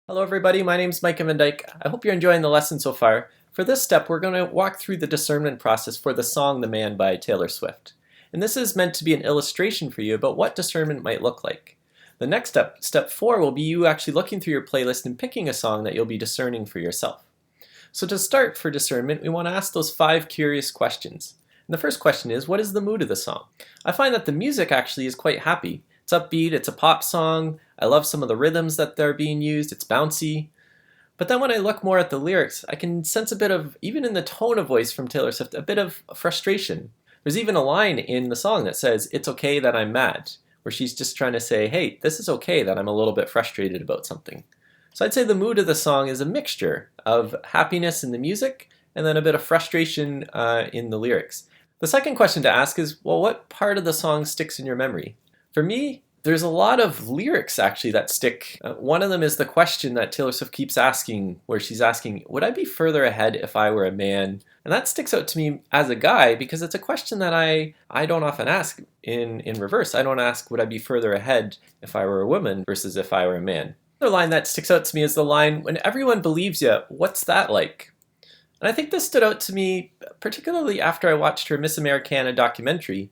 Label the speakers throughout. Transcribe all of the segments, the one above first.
Speaker 1: Hello everybody, my name is Mike Van Dyke. I hope you're enjoying the lesson so far. For this step, we're going to walk through the discernment process for the song The Man by Taylor Swift. And this is meant to be an illustration for you about what discernment might look like. The next step 4, will be you actually looking through your playlist and picking a song that you'll be discerning for yourself. So to start for discernment, we want to ask those 5 curious questions. And the first question is, what is the mood of the song? I find that the music actually is quite happy. It's upbeat, it's a pop song, I love some of the rhythms that are being used, it's bouncy. But then when I look more at the lyrics, I can sense a bit of, even in the tone of voice from Taylor Swift, a bit of frustration. There's even a line in the song that says, "It's okay that I'm mad," where she's just trying to say, hey, this is okay that I'm a little bit frustrated about something. So I'd say the mood of the song is a mixture of happiness in the music and then a bit of frustration in the lyrics. The second question to ask is, well, what part of the song sticks in your memory? For me, there's a lot of lyrics actually that stick. One of them is the question that Taylor Swift keeps asking, where she's asking, would I be further ahead if I were a man? And that sticks out to me as a guy because it's a question that I don't often ask in reverse. I don't ask, would I be further ahead if I were a woman versus if I were a man? Another line that sticks out to me is the line, when everyone believes you, what's that like? And I think this stood out to me particularly after I watched her Miss Americana documentary,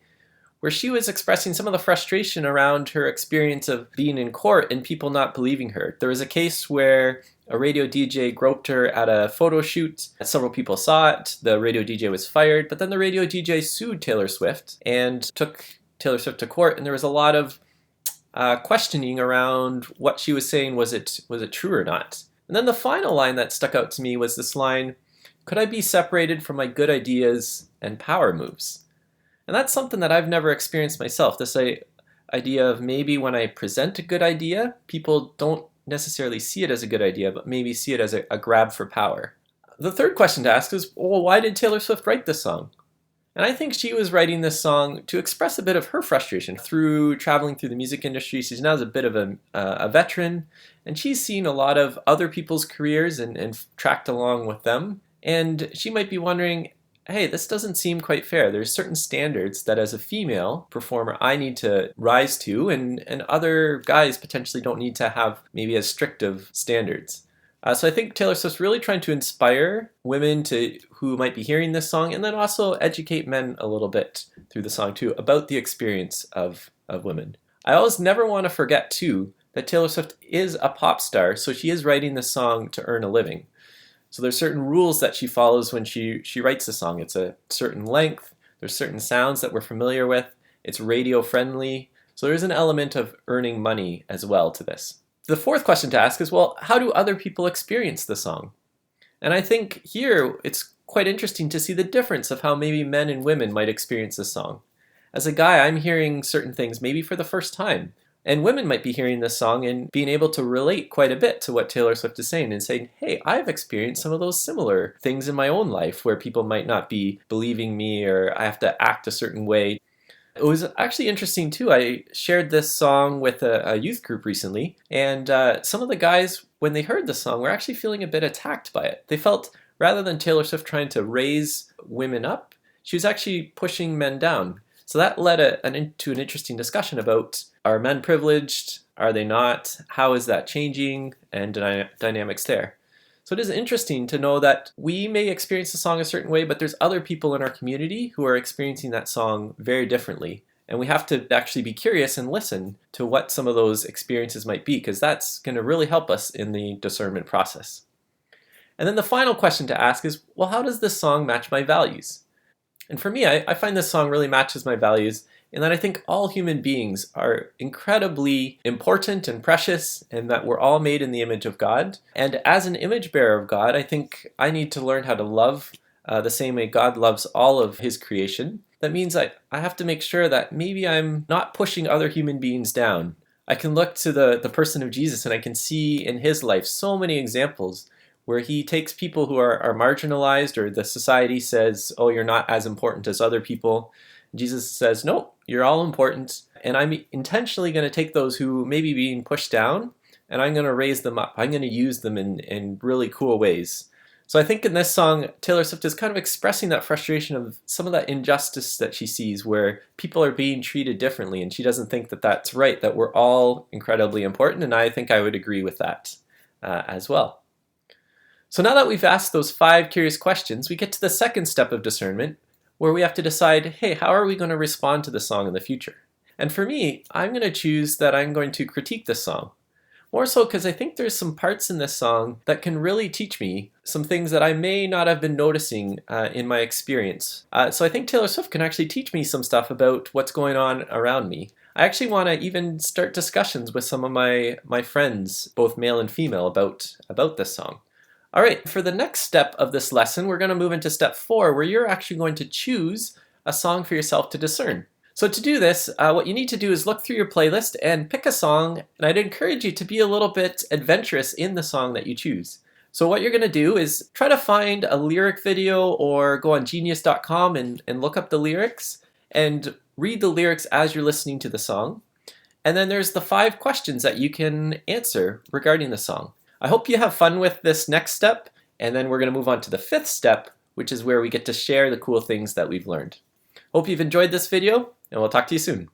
Speaker 1: where she was expressing some of the frustration around her experience of being in court and people not believing her. There was a case where a radio DJ groped her at a photo shoot. Several people saw it. The radio DJ was fired, but then the radio DJ sued Taylor Swift and took Taylor Swift to court, and there was a lot of questioning around what she was saying. Was it true or not? And then the final line that stuck out to me was this line, could I be separated from my good ideas and power moves? And that's something that I've never experienced myself, this idea of maybe when I present a good idea, people don't necessarily see it as a good idea, but maybe see it as a grab for power. The third question to ask is, well, why did Taylor Swift write this song? And I think she was writing this song to express a bit of her frustration through traveling through the music industry. She's now a bit of a veteran, and she's seen a lot of other people's careers and tracked along with them. And she might be wondering, hey, this doesn't seem quite fair. There's certain standards that as a female performer I need to rise to, and other guys potentially don't need to have maybe as strict of standards. So I think Taylor Swift's really trying to inspire women who might be hearing this song, and then also educate men a little bit through the song too about the experience of women. I always never want to forget too that Taylor Swift is a pop star, so she is writing this song to earn a living. So there's certain rules that she follows when she writes a song. It's a certain length, there's certain sounds that we're familiar with, it's radio friendly, so there's an element of earning money as well to this. The fourth question to ask is, well, how do other people experience the song? And I think here it's quite interesting to see the difference of how maybe men and women might experience this song. As a guy, I'm hearing certain things maybe for the first time. And women might be hearing this song and being able to relate quite a bit to what Taylor Swift is saying and saying, hey, I've experienced some of those similar things in my own life where people might not be believing me or I have to act a certain way. It was actually interesting too. I shared this song with a youth group recently, and some of the guys, when they heard the song, were actually feeling a bit attacked by it. They felt rather than Taylor Swift trying to raise women up, she was actually pushing men down. So that led to an interesting discussion about, are men privileged? Are they not? How is that changing? And dynamics there. So it is interesting to know that we may experience the song a certain way, but there's other people in our community who are experiencing that song very differently. And we have to actually be curious and listen to what some of those experiences might be, because that's going to really help us in the discernment process. And then the final question to ask is, well, how does this song match my values? And for me, I find this song really matches my values in that I think all human beings are incredibly important and precious, and that we're all made in the image of God. And as an image bearer of God, I think I need to learn how to love the same way God loves all of his creation. That means I have to make sure that maybe I'm not pushing other human beings down. I can look to the person of Jesus, and I can see in his life so many examples where he takes people who are marginalized, or the society says, oh, you're not as important as other people. Jesus says, no, you're all important, and I'm intentionally going to take those who may be being pushed down, and I'm going to raise them up. I'm going to use them in really cool ways. So I think in this song, Taylor Swift is kind of expressing that frustration of some of that injustice that she sees where people are being treated differently, and she doesn't think that that's right, that we're all incredibly important, and I think I would agree with that. as well. So now that we've asked those 5 curious questions, we get to the second step of discernment, where we have to decide, hey, how are we going to respond to the song in the future? And for me, I'm going to choose that I'm going to critique this song. More so because I think there's some parts in this song that can really teach me some things that I may not have been noticing in my experience. So I think Taylor Swift can actually teach me some stuff about what's going on around me. I actually want to even start discussions with some of my friends, both male and female, about this song. All right, for the next step of this lesson, we're going to move into step 4, where you're actually going to choose a song for yourself to discern. So to do this, what you need to do is look through your playlist and pick a song, and I'd encourage you to be a little bit adventurous in the song that you choose. So what you're going to do is try to find a lyric video or go on genius.com and look up the lyrics and read the lyrics as you're listening to the song. And then there's the 5 questions that you can answer regarding the song. I hope you have fun with this next step, and then we're going to move on to the 5th step, which is where we get to share the cool things that we've learned. Hope you've enjoyed this video, and we'll talk to you soon.